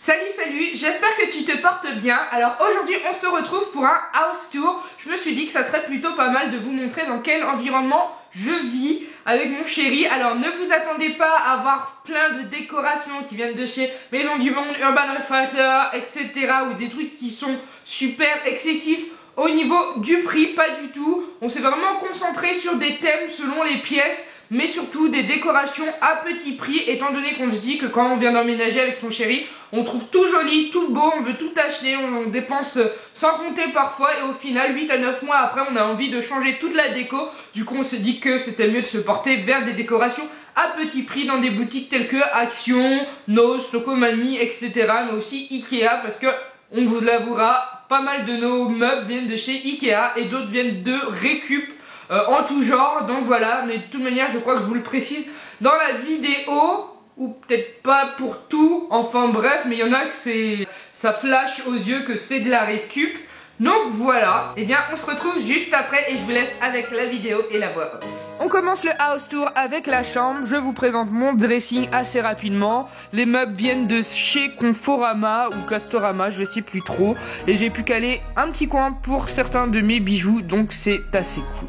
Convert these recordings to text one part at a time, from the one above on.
Salut, j'espère que tu te portes bien. Alors aujourd'hui on se retrouve pour un house tour. Je me suis dit que ça serait plutôt pas mal de vous montrer dans quel environnement je vis avec mon chéri. Alors ne vous attendez pas à avoir plein de décorations qui viennent de chez Maison du Monde, Urban Outfitters, etc. ou des trucs qui sont super excessifs au niveau du prix, pas du tout. On s'est vraiment concentré sur des thèmes selon les pièces, mais surtout des décorations à petit prix, étant donné qu'on se dit que quand on vient d'emménager avec son chéri, on trouve tout joli, tout beau, on veut tout acheter, on dépense sans compter parfois, et au final, 8 à 9 mois après, on a envie de changer toute la déco. Du coup, on s'est dit que c'était mieux de se porter vers des décorations à petit prix dans des boutiques telles que Action, Nose, Tocomanie, etc. mais aussi Ikea, parce que, on vous l'avouera, pas mal de nos meubles viennent de chez Ikea et d'autres viennent de récup en tout genre. Donc voilà, mais de toute manière je crois que je vous le précise dans la vidéo, ou peut-être pas pour tout, enfin bref, mais il y en a que ça flash aux yeux que c'est de la récup. Donc voilà, et bien on se retrouve juste après et je vous laisse avec la vidéo et la voix off. On commence le house tour avec la chambre. Je vous présente mon dressing assez rapidement. Les meubles viennent de chez Conforama ou Castorama, je sais plus trop. Et j'ai pu caler un petit coin pour certains de mes bijoux, donc c'est assez cool.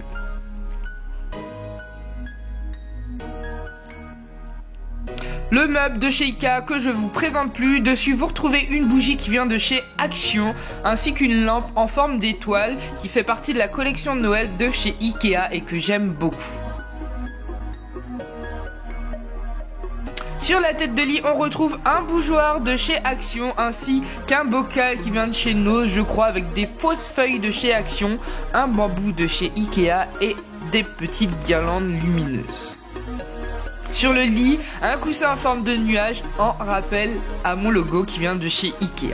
Le meuble de chez Ikea que je vous présente plus. Dessus vous retrouvez une bougie qui vient de chez Action, ainsi qu'une lampe en forme d'étoile qui fait partie de la collection de Noël de chez Ikea et que j'aime beaucoup. Sur la tête de lit, on retrouve un bougeoir de chez Action ainsi qu'un bocal qui vient de chez Nose, je crois, avec des fausses feuilles de chez Action, un bambou de chez Ikea et des petites guirlandes lumineuses. Sur le lit, un coussin en forme de nuage en rappel à mon logo qui vient de chez Ikea.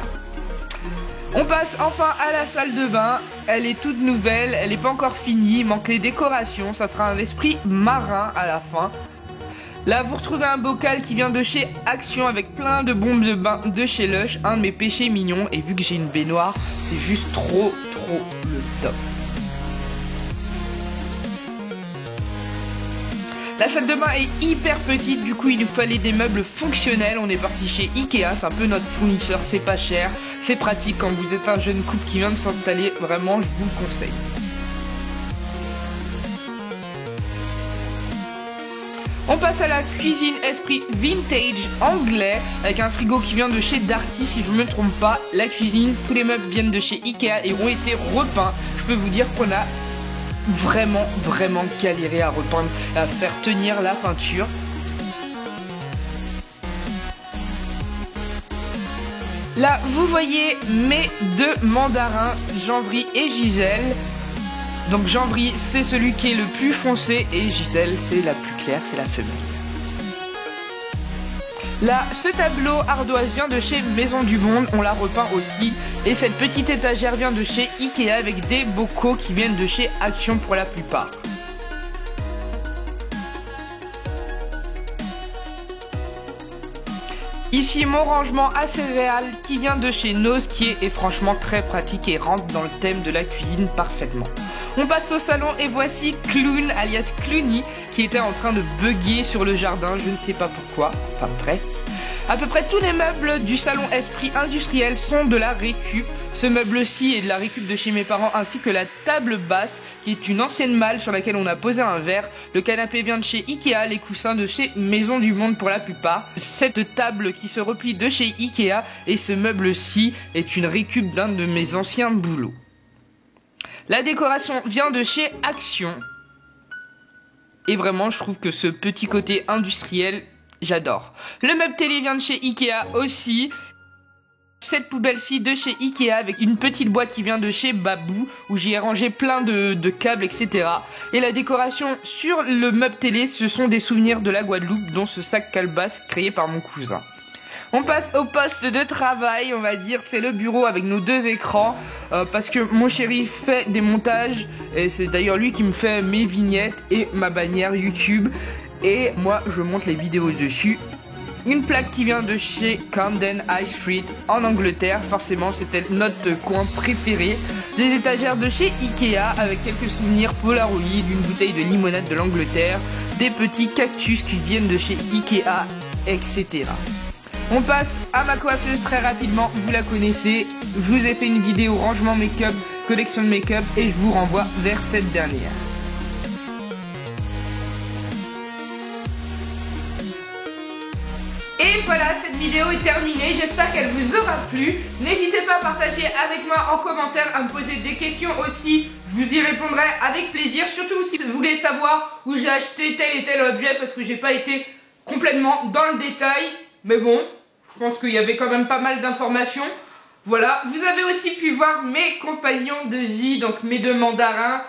On passe enfin à la salle de bain. Elle est toute nouvelle, elle n'est pas encore finie, il manque les décorations, ça sera un esprit marin à la fin. Là, vous retrouvez un bocal qui vient de chez Action avec plein de bombes de bain de chez Lush, un de mes péchés mignons. Et vu que j'ai une baignoire, c'est juste trop le top. La salle de bain est hyper petite, du coup il nous fallait des meubles fonctionnels. On est parti chez Ikea, c'est un peu notre fournisseur, c'est pas cher, c'est pratique quand vous êtes un jeune couple qui vient de s'installer, vraiment je vous le conseille. On passe à la cuisine esprit vintage anglais avec un frigo qui vient de chez Darty si je ne me trompe pas. La cuisine, tous les meubles viennent de chez Ikea et ont été repeints. Je peux vous dire qu'on a vraiment galéré à repeindre, à faire tenir la peinture. Là vous voyez mes deux mandarins, Jean-Bry et Gisèle. Donc Jean-Bry c'est celui qui est le plus foncé et Gisèle c'est la plus claire, c'est la femelle. Là, ce tableau ardoise vient de chez Maison du Monde, on l'a repeint aussi. Et cette petite étagère vient de chez Ikea avec des bocaux qui viennent de chez Action pour la plupart. Ici mon rangement à céréales qui vient de chez Nose qui est franchement très pratique et rentre dans le thème de la cuisine parfaitement. On passe au salon et voici Clown alias Clowny qui était en train de bugger sur le jardin, je ne sais pas pourquoi, enfin bref. À peu près tous les meubles du salon esprit industriel sont de la récup. Ce meuble-ci est de la récup de chez mes parents ainsi que la table basse qui est une ancienne malle sur laquelle on a posé un verre. Le canapé vient de chez Ikea, les coussins de chez Maison du Monde pour la plupart. Cette table qui se replie de chez Ikea et ce meuble-ci est une récup d'un de mes anciens boulots. La décoration vient de chez Action. Et vraiment, je trouve que ce petit côté industriel, j'adore. Le meuble télé vient de chez Ikea aussi. Cette poubelle-ci de chez Ikea avec une petite boîte qui vient de chez Babou où j'y ai rangé plein de câbles, etc. Et la décoration sur le meuble télé, ce sont des souvenirs de la Guadeloupe, dont ce sac calebasse créé par mon cousin. On passe au poste de travail, on va dire, c'est le bureau avec nos deux écrans, parce que mon chéri fait des montages, et c'est d'ailleurs lui qui me fait mes vignettes et ma bannière YouTube, et moi je monte les vidéos dessus. Une plaque qui vient de chez Camden High Street en Angleterre, forcément c'était notre coin préféré. Des étagères de chez Ikea avec quelques souvenirs Polaroid, une bouteille de limonade de l'Angleterre, des petits cactus qui viennent de chez Ikea, etc. On passe à ma coiffeuse très rapidement, vous la connaissez. Je vous ai fait une vidéo rangement make-up, collection de make-up et je vous renvoie vers cette dernière. Et voilà, cette vidéo est terminée, j'espère qu'elle vous aura plu. N'hésitez pas à partager avec moi en commentaire, à me poser des questions aussi. Je vous y répondrai avec plaisir, surtout si vous voulez savoir où j'ai acheté tel et tel objet, parce que j'ai pas été complètement dans le détail. Mais bon, je pense qu'il y avait quand même pas mal d'informations. Voilà, vous avez aussi pu voir mes compagnons de vie, donc mes deux mandarins,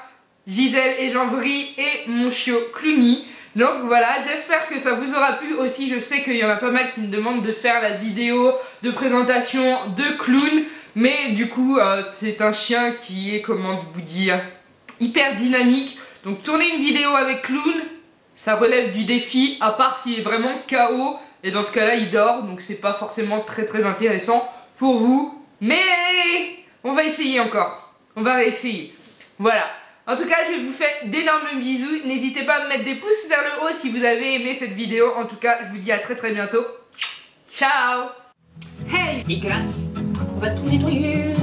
Gisèle et Jean-Vry et mon chiot Clooney. Donc voilà, j'espère que ça vous aura plu aussi. Je sais qu'il y en a pas mal qui me demandent de faire la vidéo de présentation de Clown. Mais du coup, c'est un chien qui est, comment vous dire, hyper dynamique. Donc tourner une vidéo avec Clown, ça relève du défi, à part s'il est vraiment KO. Et dans ce cas-là, il dort. Donc c'est pas forcément très intéressant pour vous. Mais on va essayer encore. On va réessayer. Voilà. En tout cas, je vous fais d'énormes bisous. N'hésitez pas à me mettre des pouces vers le haut si vous avez aimé cette vidéo. En tout cas, je vous dis à très bientôt. Ciao. Hey, dégueulasse. On va tout nettoyer.